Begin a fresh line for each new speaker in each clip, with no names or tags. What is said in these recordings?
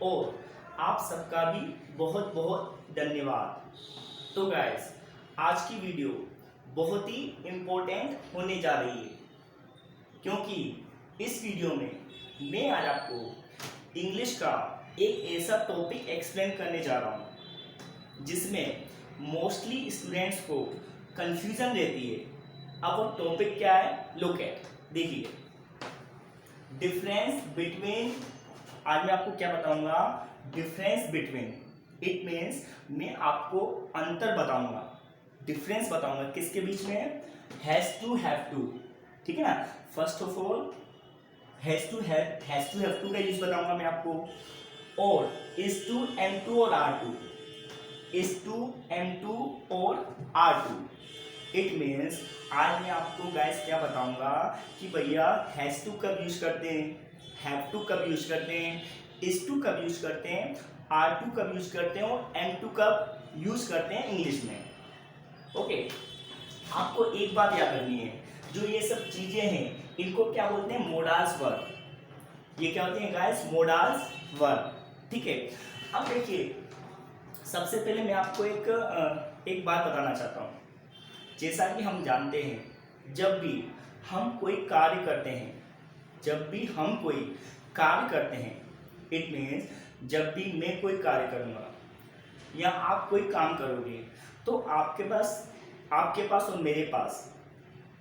और आप सबका भी बहुत बहुत धन्यवाद। तो गाइस, आज की वीडियो बहुत ही इम्पोर्टेंट होने जा रही है, क्योंकि इस वीडियो में मैं आज आपको इंग्लिश का एक ऐसा टॉपिक एक्सप्लेन करने जा रहा हूँ जिसमें मोस्टली स्टूडेंट्स को कंफ्यूजन रहती है। अब वो टॉपिक क्या है, लुक एट, देखिए डिफरेंस बिटवीन। आज मैं आपको क्या बताऊंगा, डिफरेंस बिटवीन। इट मीन्स मैं आपको अंतर बताऊंगा, डिफरेंस बताऊंगा किसके बीच में, हैज टू, हैव टू, ठीक है ना। First of all has to have to का यूज बताऊंगा मैं आपको, और इज टू, एम टू और are to, is to, am to और आर टू। इट मीन्स आज मैं आपको गाइस क्या बताऊंगा कि भैया हैज टू कब यूज करते हैं, हैव टू कब यूज करते हैं, इज टू कब यूज करते हैं, आर टू कब यूज करते हैं और एम टू कब यूज करते हैं इंग्लिश में। ओके, आपको एक बात याद रखनी है, जो ये सब चीजें हैं इनको क्या बोलते हैं, मोडाल्स वर्ब। ये क्या होते हैं गाइस, मोडाल्स वर्ब, ठीक है। अब देखिए, सबसे पहले मैं आपको एक बात बताना चाहता हूँ। जैसा कि हम जानते हैं, जब भी हम कोई कार्य करते हैं, जब भी हम कोई कार्य करते हैं, इट मीन्स जब भी मैं कोई कार्य करूँगा या आप कोई काम करोगे, तो आपके पास और मेरे पास,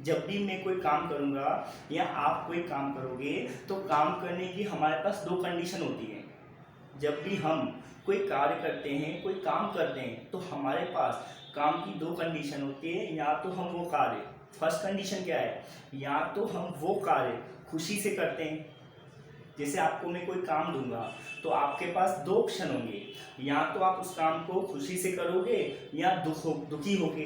जब भी मैं कोई काम करूँगा या आप कोई काम करोगे, तो काम करने की हमारे पास दो कंडीशन होती है। जब भी हम कोई कार्य करते हैं, कोई काम करते हैं, तो हमारे पास काम की दो कंडीशन होती है। या तो हम वो कार्य, फर्स्ट कंडीशन क्या है, या तो हम वो कार्य खुशी से करते हैं। जैसे आपको मैं कोई काम दूंगा तो आपके पास दो ऑप्शन होंगे, या तो आप उस काम को खुशी से करोगे या दुखी होके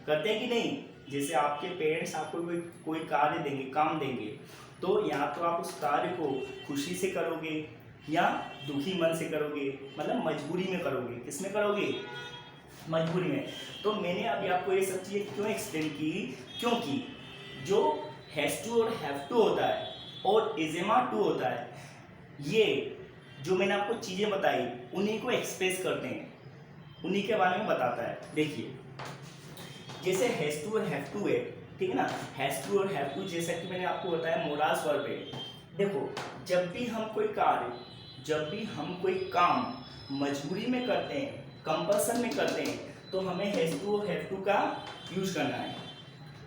करते हैं कि नहीं। जैसे आपके पेरेंट्स आपको कोई कार्य देंगे, काम देंगे, तो या तो आप उस कार्य को खुशी से करोगे या दुखी मन से करोगे, मतलब मजबूरी में करोगे। किस में करोगे, मजबूरी में। तो मैंने अभी आपको ये सब चीज़ें क्यों एक्सप्लेन की, क्योंकि जो हैज टू और हैव टू होता है और इजेमा टू होता है, ये जो मैंने आपको चीज़ें बताई उन्हीं को एक्सप्रेस करते हैं, उन्हीं के बारे में बताता है। देखिए, जैसे हैज टू और हैव टू है, ठीक है ना। हैज टू और हैव टू जैसा कि मैंने आपको बताया मोडाल्स वर्ब है। देखो, जब भी हम कोई कार्य, जब भी हम कोई काम मजबूरी में करते हैं, कंपल्सन में करते हैं, तो हमें हैज टू और हैव टू का यूज करना है।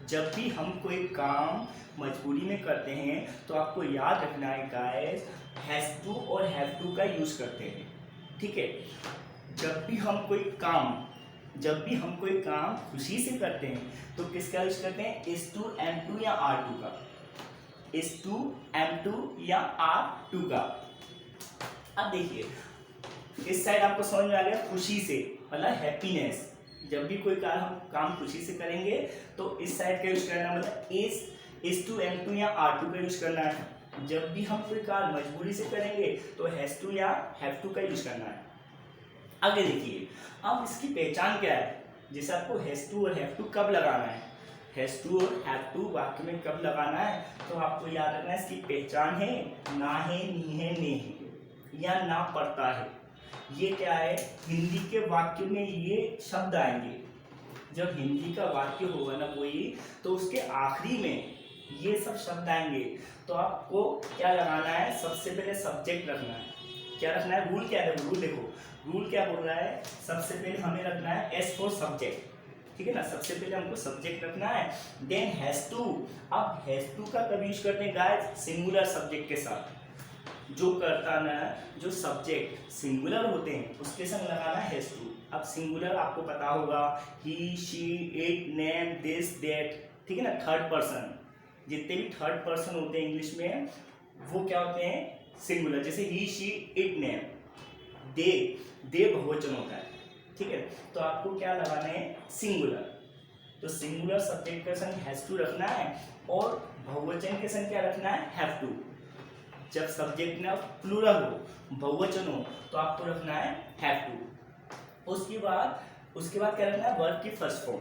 जब भी हम कोई काम मजबूरी में करते हैं, तो आपको याद रखना है गाइस, हैज टू और हैव टू का यूज करते हैं, ठीक है। जब भी हम कोई काम खुशी से करते हैं, तो किसका यूज करते हैं, इज टू, एम टू या आर टू का, इज टू, एम टू या आर टू का। अब देखिए, इस साइड आपको समझ में आ गया, खुशी से मतलब हैप्पीनेस। जब भी कोई काम खुशी से करेंगे, तो इस साइड का यूज करना, मतलब इज टू, एम टू या आर टू का यूज करना है। जब भी हम कोई काम मजबूरी से करेंगे, तो हैज टू या हैव टू का यूज करना है। आगे देखिए, अब इसकी पहचान क्या है। जैसे आपको हैज टू और हैव टू कब लगाना है, हैज टू और हैव टू वाक्य में कब लगाना है, तो आपको याद रखना है, इसकी पहचान है, ना है, नी है, ने है या ना पड़ता है। ये क्या है, हिंदी के वाक्य में ये शब्द आएंगे। जब हिंदी का वाक्य होगा ना कोई, तो उसके आखिरी में ये सब शब्द आएंगे। तो आपको क्या लगाना है, सबसे पहले सब्जेक्ट रखना है। क्या रखना है, रूल क्या है, रूल देखो, रूल क्या बोल रहा है, सबसे पहले हमें रखना है एस फॉर सब्जेक्ट, ठीक है ना। सबसे पहले हमको सब्जेक्ट रखना है, देन हैज टू। अब हैज टू का कब यूज करते हैं गाइस, सिंगुलर सब्जेक्ट के साथ। जो करता ना, जो सब्जेक्ट सिंगुलर होते हैं उसके संग लगाना है हैज टू। अब सिंगुलर आपको पता होगा, he, she, it, name, this, that, ठीक है ना। थर्ड पर्सन, जितने भी थर्ड पर्सन होते हैं इंग्लिश में, वो क्या होते हैं, सिंगुलर। जैसे ही, शी, इट, नेम, दे बहुवचन होता है, ठीक है। तो आपको क्या लगाना है, सिंगुलर। तो सिंगुलर सब्जेक्ट के संग हैज टू रखना है, और बहुवचन के संग क्या रखना है, हैव टू। जब सब्जेक्ट ना प्लूरल हो, बहुवचन हो, तो आपको रखना है हैव टू। उसके बाद क्या रखना है, वर्ब की फर्स्ट फॉर्म।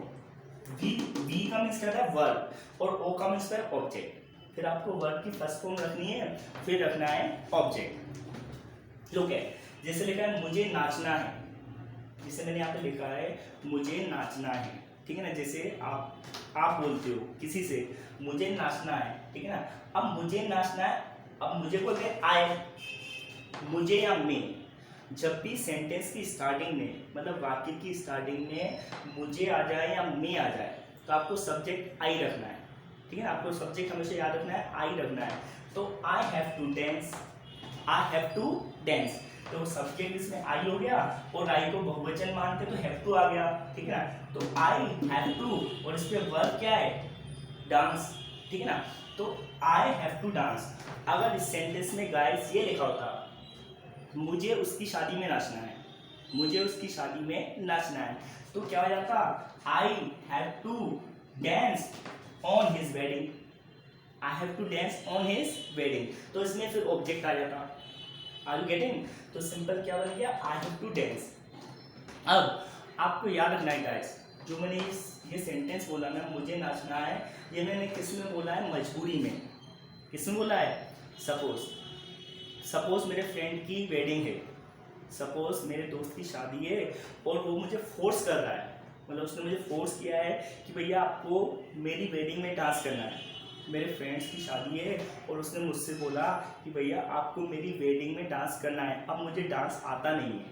वी का मीन्स करता है वर्ब, और ओ का मीन्स है ऑब्जेक्ट। फिर आपको वर्ब की फर्स्ट फॉर्म रखनी है, फिर रखना है ऑब्जेक्ट। लोग है, जैसे लिखा है मुझे नाचना है, जैसे मैंने यहाँ पे लिखा है मुझे नाचना है, ठीक है ना। जैसे आप बोलते हो किसी से मुझे नाचना है, ठीक है ना। अब मुझे नाचना है, अब मुझे को अगर आए, मुझे या मैं, जब भी सेंटेंस की स्टार्टिंग में मतलब वाक्य की स्टार्टिंग में मुझे आ जाए या मैं आ जाए तो आपको सब्जेक्ट आई रखना है, ठीक है ना। आपको सब्जेक्ट हमेशा याद रखना है, आई रखना है। तो I have to dance, I have to dance, तो सब्जेक्ट इसमें आई हो गया और आई को बहुवचन मानते तो हैव टू आ गया, ठीक है ना। तो आई हैव टू और इस पे वर्ब क्या है, डांस, ठीक है ना। तो आई हैव टू डांस, अगर इस सेंटेंस में गाइस ये लिखा होता मुझे उसकी शादी में नाचना है, मुझे उसकी शादी में नाचना है, तो क्या हो जाता, I have to dance on his wedding, I have to dance on his wedding, तो इसमें फिर ऑब्जेक्ट आ जाता। Are you getting? तो सिंपल क्या बन गया, आई हैव टू डांस। अब आपको याद रखना है गाइस, जो मैंने ये सेंटेंस बोला ना मुझे नाचना है, ये मैंने किस में बोला है, मजबूरी में। किस में बोला है, सपोज मेरे फ्रेंड की वेडिंग है, सपोज मेरे दोस्त की शादी है और वो मुझे फोर्स कर रहा है, मतलब उसने मुझे फोर्स किया है कि भैया आपको मेरी वेडिंग में डांस करना है, मेरे फ्रेंड्स की शादी है और उसने मुझसे बोला कि भैया आपको मेरी वेडिंग में डांस करना है। अब मुझे डांस आता नहीं है,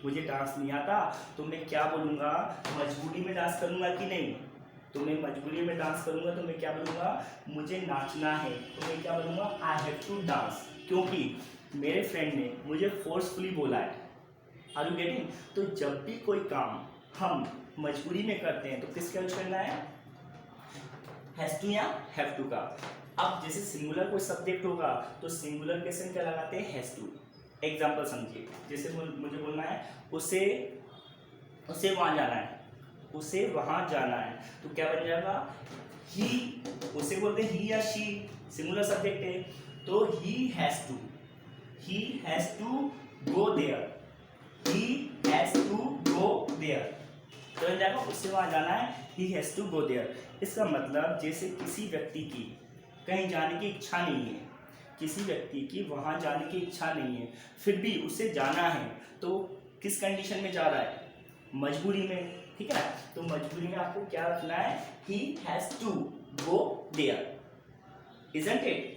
मुझे डांस नहीं आता, तो मैं क्या बोलूँगा, मजबूरी में डांस करूँगा कि नहीं, तो मैं मजबूरी में डांस करूँगा तो मैं क्या बोलूँगा, मुझे नाचना है, तो मैं क्या बोलूँगा, आई हैव टू डांस, क्योंकि मेरे फ्रेंड ने मुझे फोर्सफुली बोला है। Are you getting? तो जब भी कोई काम हम मजबूरी में करते हैं तो किसका यूज करना है, हैज टू या हैव टू का। अब जैसे सिंगुलर कोई सब्जेक्ट होगा तो सिंगुलर के साथ क्या लगाते हैं, हैज टू। एग्जाम्पल समझिए, जैसे मुझे बोलना है उसे वहाँ जाना है, उसे वहाँ जाना है, तो क्या बन जाएगा, ही, उसे बोलते हैं ही या शी, सिंगुलर सब्जेक्ट है, तो he has to go there, he has to go there, तो बन जाएगा उससे वहाँ जाना है, he has to go there. इसका मतलब जैसे किसी व्यक्ति की कहीं जाने की इच्छा नहीं है, किसी व्यक्ति की वहाँ जाने की इच्छा नहीं है, फिर भी उसे जाना है, तो किस कंडीशन में जा रहा है, मजबूरी में, ठीक है। तो मजबूरी में आपको क्या रखना है, he has to go there, isn't it.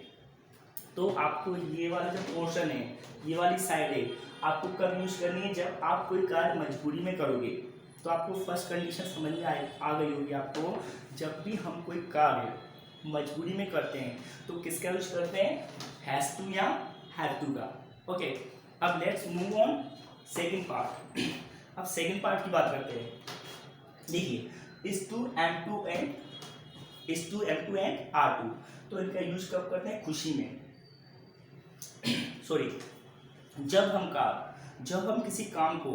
तो आपको ये वाला जो पोर्शन है, ये वाली साइड है, आपको कब यूज करनी है, जब आप कोई कार्य मजबूरी में करोगे। तो आपको फर्स्ट कंडीशन समझ में आ गई होगी आपको, जब भी हम कोई कार्य मजबूरी में करते हैं तो किसका यूज करते हैं, हैज टू या हैव टू का। ओके, अब let's move on second part. अब सेकंड पार्ट की बात करते हैं। देखिए, is to am to and are to, तो इनका यूज कब करते हैं, खुशी में, सॉरी, जब हम किसी काम को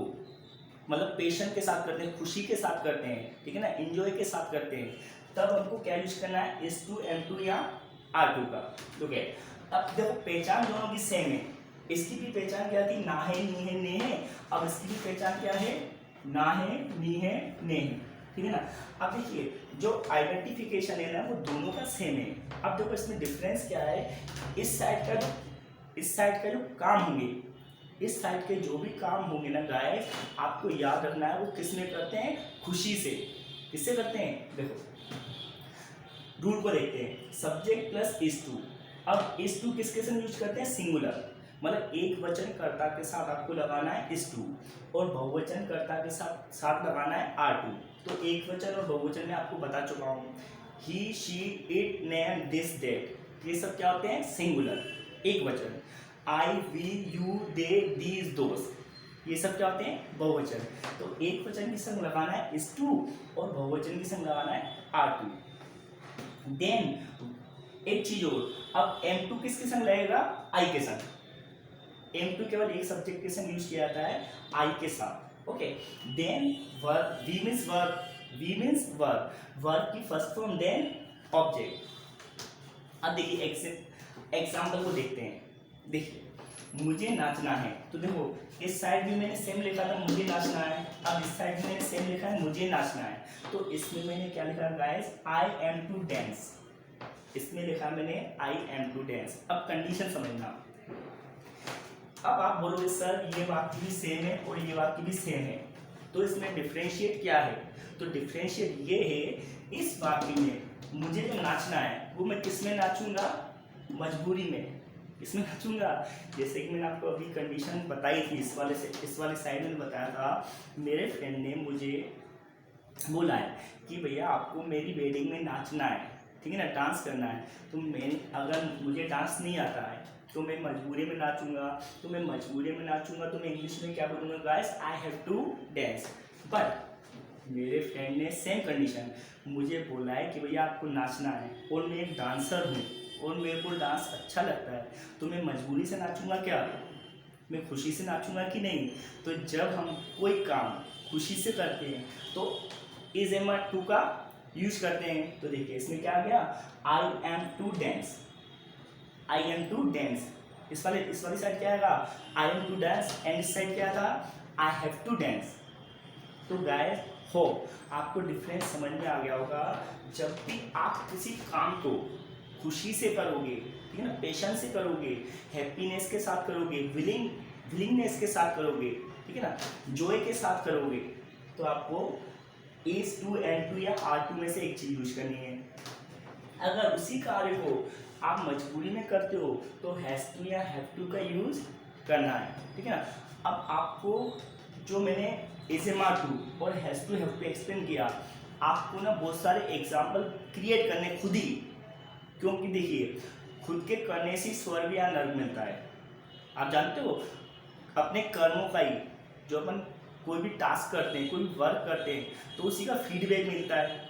मतलब पेशन के साथ करते हैं, खुशी के साथ करते हैं, ठीक है ना, एंजॉय के साथ करते हैं, तब हमको क्या यूज करना है, इज टू एम टू या आर टू का। ठीक है, अब देखो पहचान दोनों की सेम है, इसकी भी पहचान क्या थी, ना है, नी है, ने है। अब इसकी भी पहचान क्या है, ना है, नी है, ने है, ठीक है ना। अब देखिए जो आइडेंटिफिकेशन है ना वो दोनों का सेम है। अब देखो इसमें डिफरेंस क्या है, इस साइड का जो काम होंगे, इस साइड के जो भी काम होंगे ना गाइस, आपको याद रखना है वो किस में करते हैं, खुशी से। किससे करते हैं, देखो रूल को देखते हैं, सब्जेक्ट प्लस इज टू। अब इज टू किसके साथ यूज करते हैं, सिंगुलर, मतलब एक वचन कर्ता के साथ आपको लगाना है इज टू, और बहुवचन कर्ता के साथ लगाना है आर टू। तो एक वचन और बहुवचन में आपको बता चुका हूँ, he, she, it, name, this, that, ये सब क्या होते हैं, सिंगुलर, एक वचन। I, we, you, they, these, those, ये सब क्या होते हैं, बहुवचन। तो एक वचन के संग लगाना है इज टू और बहुवचन के संग लगाना है आर टू। देन एक चीज और, अब एम टू किसके संग लगेगा, आई के संग। एम टू केवल एक सब्जेक्ट के संग यूज किया जाता है, आई के साथ। Okay, then verb, V means verb, verb की फर्स्ट फॉर्म, देन ऑब्जेक्ट। अब देखिए एग्जाम्पल को देखते हैं। देखिए मुझे नाचना है, तो देखो इस साइड भी मैंने सेम लिखा था, मुझे नाचना है। अब इस साइड में मैंने सेम लिखा है, मुझे नाचना है। तो इसमें मैंने क्या लिखा guys, I am to dance, इसमें लिखा मैंने आई एम टू डांस। अब कंडीशन समझना, अब आप बोलोगे सर ये वाक्य भी सेम है और ये वाक्य भी सेम है, तो इसमें डिफरेंशिएट क्या है? तो डिफरेंशिएट ये है, इस वाक्य में मुझे जो नाचना है वो मैं किस में नाचूंगा? मजबूरी में। किसमें नाचूंगा? जैसे कि मैंने आपको अभी कंडीशन बताई थी, इस वाले साइड में बताया था, मेरे फ्रेंड ने मुझे बोला है कि भैया आपको मेरी वेडिंग में नाचना है, ठीक है ना, डांस करना है। तो मैं, अगर मुझे डांस नहीं आता है तो मैं मजबूरी में नाचूंगा, तो मैं इंग्लिश में क्या बोलूँगा? Guys I have to dance. But मेरे फ्रेंड ने सेम कंडीशन मुझे बोला है कि भैया आपको नाचना है और मैं एक डांसर हूँ और मेरे को डांस अच्छा लगता है, तो मैं मजबूरी से नाचूंगा क्या? मैं खुशी से नाचूंगा कि नहीं? तो जब हम कोई काम खुशी से करते हैं तो इज एम आर टू का यूज करते हैं। तो देखिए इसमें क्या आ गया? I am to dance, I am to dance. इस वाली साइड क्या आएगा? I am to dance, and इस साइड क्या था? I have to dance. तो गाइस होप आपको डिफरेंस समझ में आ गया होगा। जब भी आप किसी काम को खुशी से करोगे, ठीक है ना, पेशेंस से करोगे, हैप्पीनेस के साथ करोगे, विलिंगनेस के साथ करोगे, ठीक है ना, जॉय के साथ करोगे, तो आपको इज टू एंड टू या आर टू में से एक चीज यूज करनी है। अगर उसी कार्य को आप मजबूरी में करते हो तो हैज टू या हैव टू का यूज करना है, ठीक है ना। अब आपको जो मैंने इज एम आर टू और has to have to explain किया, आपको ना बहुत सारे एग्जाम्पल क्रिएट करने खुद ही, क्योंकि देखिए खुद के करने से स्वर्ग या नर्क मिलता है। आप जानते हो अपने कर्मों का ही, जो अपन कोई भी टास्क करते हैं, कोई वर्क करते हैं, तो उसी का फीडबैक मिलता है,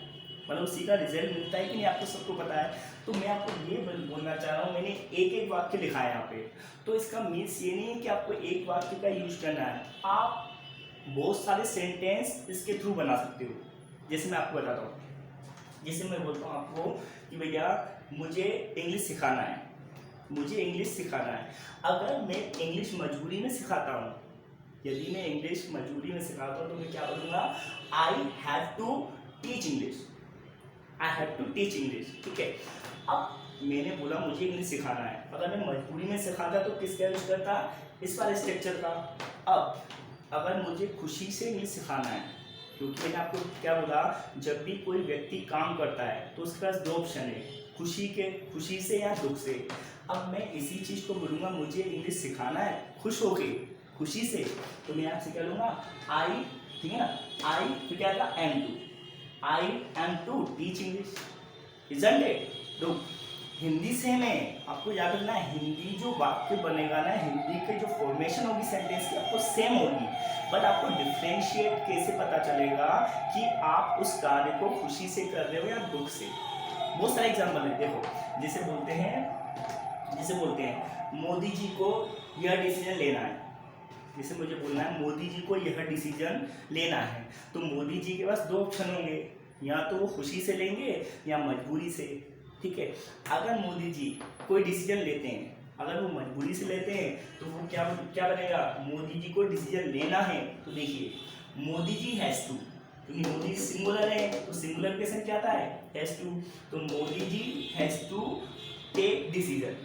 मतलब उसी का रिजल्ट मिलता है कि नहीं, आपको सबको पता है। तो मैं आपको ये बोलना चाह रहा हूँ, मैंने एक वाक्य लिखा है यहाँ पे, तो इसका मीन्स ये नहीं है कि आपको एक वाक्य का यूज करना है, आप बहुत सारे सेंटेंस इसके थ्रू बना सकते हो। जैसे मैं आपको बताता हूँ, जैसे मैं बोलता हूँ आपको कि भैया मुझे इंग्लिश सिखाना है, अगर मैं इंग्लिश मजबूरी में सिखाता हूँ, यदि मैं इंग्लिश मजबूरी में सिखाता हूँ तो मैं क्या बोलूँगा? I have to teach English, ठीक है। अब मैंने बोला मुझे इंग्लिश सिखाना है, अगर मैं मजबूरी में सिखाता तो किसका यूज करता? इस वाले स्ट्रक्चर का। अब अगर मुझे खुशी से इंग्लिश सिखाना है, क्योंकि मैंने आपको क्या बोला, जब भी कोई व्यक्ति काम करता है तो उसके पास दो ऑप्शन है, खुशी से या दुख से। अब मैं इसी चीज़ को बोलूँगा मुझे इंग्लिश सिखाना है खुश होके, खुशी से, तो मैं आपसे क्या लूँगा? आई, ठीक है ना, आई फिर क्या था? I am to teach English, isn't it? तो हिंदी से में आपको याद रखना है, हिंदी जो वाक्य बनेगा ना, हिंदी की जो फॉर्मेशन होगी सेंटेंस की आपको सेम होगी, बट आपको डिफ्रेंशिएट कैसे पता चलेगा कि आप उस कार्य को खुशी से कर रहे हो या दुख से? बहुत सारे एग्जाम्पल है, देखो जैसे बोलते हैं मोदी जी को यह डिसीजन लेना है, जैसे मुझे बोलना है मोदी जी को यह डिसीजन लेना है, तो मोदी जी के पास दो ऑप्शन होंगे, या तो वो खुशी से लेंगे या मजबूरी से, ठीक है। अगर मोदी जी कोई डिसीजन लेते हैं, अगर वो मजबूरी से लेते हैं तो वो क्या बनेगा? मोदी जी को डिसीजन लेना है, तो देखिए मोदी जी हैज टू, क्योंकि मोदी जी सिंगुलर है तो सिंगुलर के साथ क्या आता है? Has to. तो Modi ji has to take decision,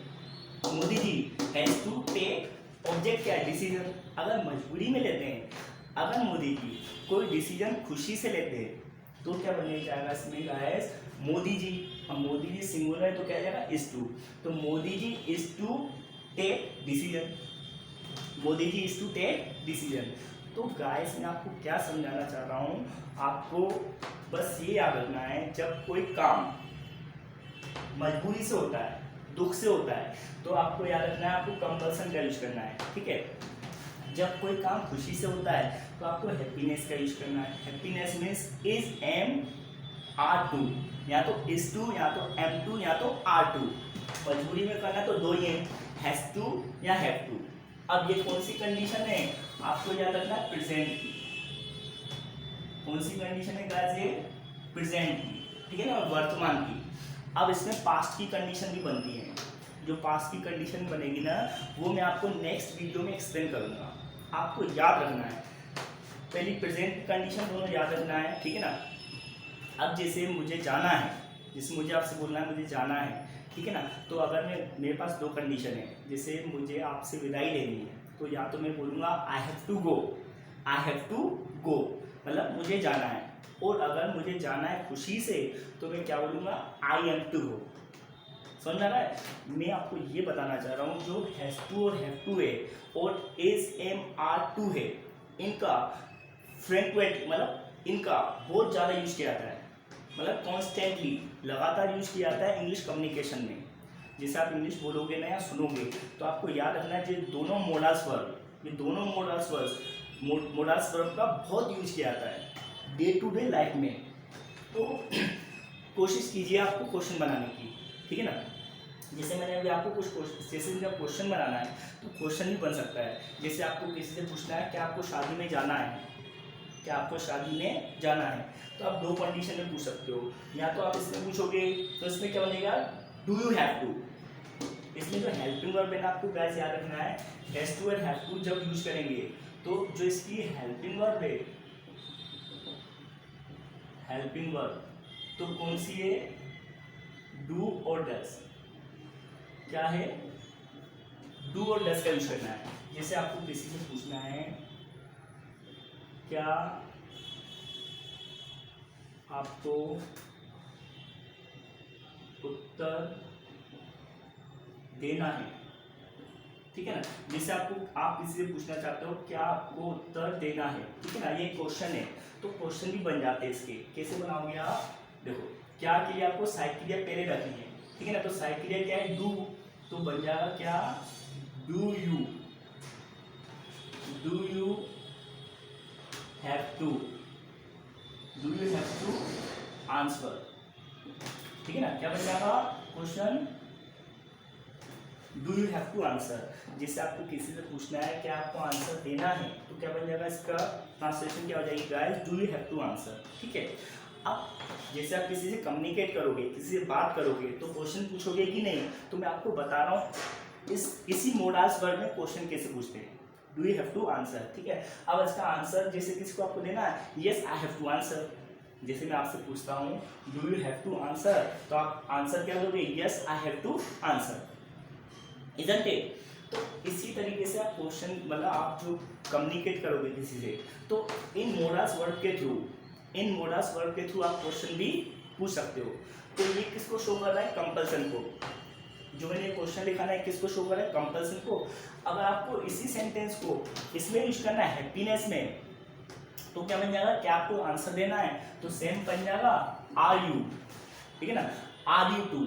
Modi ji has to take, object क्या है? डिसीजन। अगर मजबूरी में लेते हैं, अगर मोदी जी कोई डिसीजन खुशी से लेते हैं तो क्या बनने जाएगा इसमें गाइस? मोदी जी। अब मोदी जी सिंगुलर है तो क्या जाएगा? इज टू, तो Modi ji is to take decision, Modi ji is to take decision. तो गाइस मैं आपको क्या समझाना चाह रहा हूँ, आपको बस ये याद रखना है, जब कोई काम मजबूरी से होता है, दुख से होता है, तो आपको याद रखना है आपको कंपल्सन का यूज करना है, ठीक है। जब कोई काम खुशी से होता है तो आपको हैप्पीनेस का यूज करना है। Happiness means is am are to, या तो इज टू या तो एम टू या तो आर टू। मजबूरी में करना तो दो ही है, हैज टू या हैव टू। अब ये कौन सी कंडीशन है? आपको याद रखना है प्रेजेंट की। कौन सी कंडीशन है गाइस? ये प्रेजेंट की, ठीक है ना, वर्तमान की। अब इसमें पास्ट की कंडीशन भी बनती है, जो पास्ट की कंडीशन बनेगी ना वो मैं आपको नेक्स्ट वीडियो में एक्सप्लेन करूंगा। आपको याद रखना है पहली प्रेजेंट की कंडीशन दोनों याद रखना है, ठीक है ना। अब जैसे मुझे जाना है, जैसे मुझे आपसे बोलना है मुझे जाना है, ठीक है ना, तो अगर मेरे पास दो कंडीशन है, जैसे मुझे आपसे विदाई लेनी है, तो या तो मैं बोलूँगा I have to go, I have to go मतलब मुझे जाना है। और अगर मुझे जाना है खुशी से तो मैं क्या बोलूँगा, आई एम टू गो। समझ आ रहा है? मैं आपको ये बताना चाह रहा हूँ जो हैज़ टू और हैव टू है और इज एम आर टू है, इनका फ्रेक्वेंट मतलब इनका बहुत ज़्यादा यूज किया जाता है, मतलब कॉन्स्टेंटली लगातार यूज किया जाता है इंग्लिश कम्युनिकेशन में। जैसे आप इंग्लिश बोलोगे ना या सुनोगे तो आपको याद रखना है ये दोनों मोडास वर्ब, ये दोनों मोडास वर्ब का बहुत यूज किया जाता है डे टू डे लाइफ में। तो कोशिश कीजिए आपको क्वेश्चन बनाने की, ठीक है ना। जैसे मैंने अभी आपको कुछ जैसे जब क्वेश्चन बनाना है तो क्वेश्चन भी बन सकता है। जैसे आपको किसी से पूछना है कि आपको शादी में जाना है, क्या आपको शादी में जाना है, तो आप दो कंडीशन में पूछ सकते हो। या तो आप इसमें पूछोगे तो इसमें क्या बनेगा, डू यू हैव टू। इसमें जो हेल्पिंग वर्ब है ना आपको गाइस याद रखना है, हैज टू और हैव टू जब यूज करेंगे तो जो इसकी हेल्पिंग वर्ब है, हेल्पिंग वर्ब तो कौन सी है, डू और डज। क्या है, डू और डज का यूज करना है। जैसे आपको किसी से पूछना है क्या आपको उत्तर देना है, ठीक है ना। जैसे आप किसी से पूछना चाहते हो क्या आपको उत्तर देना है, ठीक है ना, ये क्वेश्चन है तो क्वेश्चन भी बन जाते हैं इसके। कैसे बनाओगे आप, देखो क्या के लिए आपको साइक्रिया पहले रखनी है, ठीक है ना। तो साइक्रिया क्या है, डू, तो बन जाएगा क्या, do you have to, do you have to answer, ठीक है ना। क्या बन जाएगा question, do you have to answer. जैसे आपको किसी से पूछना है कि आपको आंसर देना है तो क्या बन जाएगा, इसका ट्रांसलेशन क्या हो जाएगी guys, do you have to answer, ठीक है। अब जैसे आप किसी से कम्युनिकेट करोगे, किसी से बात करोगे तो क्वेश्चन पूछोगे कि नहीं, तो मैं आपको बता रहा हूँ इसी मोडास वर्ड में क्वेश्चन कैसे पूछते हैं, do you have to answer, ठीक है। अब इसका आंसर जैसे किसको आपको देना है, yes I have to answer. जैसे मैं आपसे पूछता हूँ do you have to answer, तो आप आंसर क्या दोगे, yes I have to answer, isn't it. तो इसी तरीके से आप क्वेश्चन मतलब आप जो कम्युनिकेट करोगे किसी से तो इन मोडास वर्ड के थ्रू आप क्वेश्चन भी पूछ सकते हो। तो ये किसको शो कर रहा है, कंपल्सन को। जो मैंने क्वेश्चन लिखा है किसको शो कर रहा है, कंपल्सन को। अगर आपको इसी सेंटेंस को इसमें यूज करना है हैप्पीनेस में तो क्या बन जाएगा, क्या आपको आंसर देना है तो सेम बन जाएगा आर यू, ठीक है ना, आर यू टू।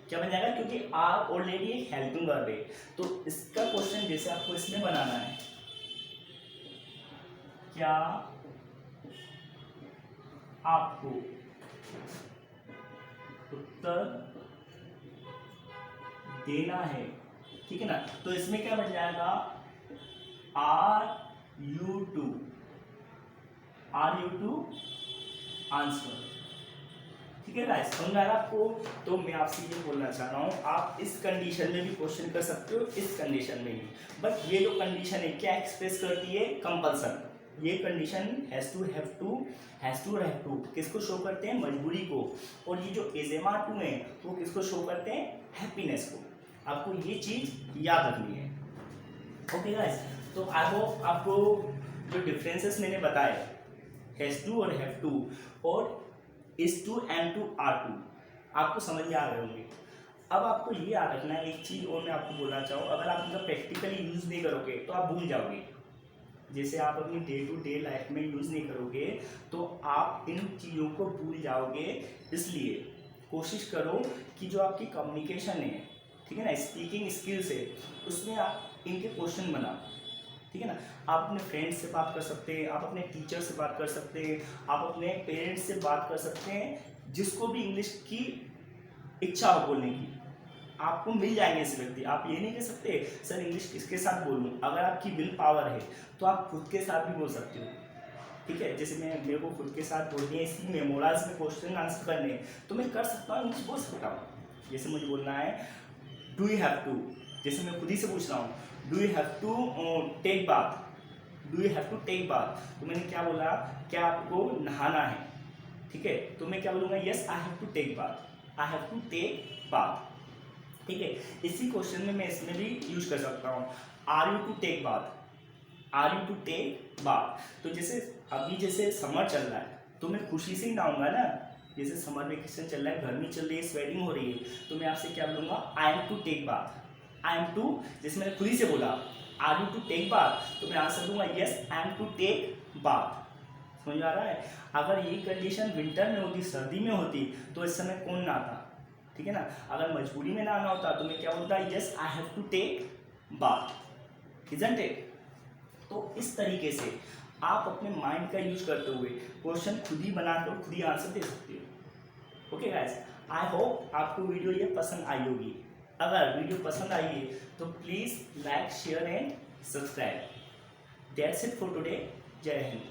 क्या बन जाएगा, क्योंकि आर ऑलरेडी एक हेल्पिंग वर्ब है। तो इसका क्वेश्चन जैसे आपको इसमें बनाना है, क्या आपको उत्तर देना है, ठीक है ना। तो इसमें क्या बन जाएगा, आर यू टू आंसर, ठीक है गाइस, समझ आ रहा आपको। तो मैं आपसे ये बोलना चाह रहा हूँ आप इस कंडीशन में भी क्वेश्चन कर सकते हो, इस कंडीशन में भी। बट ये जो कंडीशन है क्या एक्सप्रेस करती है, कंपल्सन। ये condition has to have to किसको शो करते हैं, मजबूरी को। और ये जो एजेमा टू है वो किसको शो करते हैं, हैप्पीनेस को। आपको ये चीज याद रखनी है, ओके गाइस। तो आई होप आपको जो डिफरेंसेस मैंने बताए हैज टू और हैव टू और is to am to are to आपको समझ में आ रहे होंगे। अब आपको ये याद रखना है एक चीज़ और मैं आपको बोलना चाहूँ, अगर आप इनका प्रैक्टिकली यूज़ नहीं करोगे तो आप भूल जाओगे। जैसे आप अपनी डे टू डे लाइफ में यूज़ नहीं करोगे तो आप इन चीज़ों को भूल जाओगे। इसलिए कोशिश करो कि जो आपकी कम्युनिकेशन है, ठीक है ना, स्पीकिंग स्किल्स है, उसमें आप इनके क्वेश्चन बनाओ, ठीक है ना। आप अपने फ्रेंड्स से बात कर सकते हैं, आप अपने टीचर से बात कर सकते हैं, आप अपने पेरेंट्स से बात कर सकते हैं, जिसको भी इंग्लिश की इच्छा हो बोलने की आपको मिल जाएंगे ऐसे व्यक्ति। आप ये नहीं कह सकते सर इंग्लिश किसके साथ बोलूं, अगर आपकी विल पावर है तो आप खुद के साथ भी बोल सकते हो, ठीक है। जैसे मेरे को खुद के साथ बोलनी है, इसी में मोडास में क्वेश्चन आंसर करने तो मैं कर सकता हूँ, इंग्लिश बोल सकता हूँ। जैसे मुझे बोलना है डू यू हैव टू, जैसे मैं खुद ही से पूछ रहा हूँ do you have to take bath, do you have to take bath, तो मैंने क्या बोला, क्या आपको नहाना है, ठीक है। तो मैं क्या बोलूँगा, yes I have to take bath, I have to take bath, ठीक है। इसी क्वेश्चन में मैं इसमें भी यूज कर सकता हूँ। Are you to take bath, are you to take bath. तो जैसे अभी जैसे समर चल रहा है तो मैं खुशी से ही नहाऊंगा ना, जैसे समर वेकेशन चल रहा है, गर्मी चल रही है, स्वेटिंग हो रही है, तो मैं आपसे क्या बोलूँगा, I am to take bath, I am to, जैसे मैंने खुद ही से बोला are you to take bath, तो मैं आंसर दूंगा yes I am to take bath. समझ में आ रहा है? अगर ये कंडीशन विंटर में होती, सर्दी में होती, तो इस समय कौन नहाता, ठीक है ना। अगर मजबूरी में नहाना होता तो मैं क्या बोलता, yes I have to take bath, isn't it. तो इस तरीके से आप अपने माइंड का यूज करते हुए क्वेश्चन खुद ही बनाकर खुद ही आंसर दे सकते हो। ओके गाइस, आई होप आपको वीडियो ये पसंद आई होगी। अगर वीडियो पसंद आई है तो please like share and subscribe. That's it for today. जय हिंद।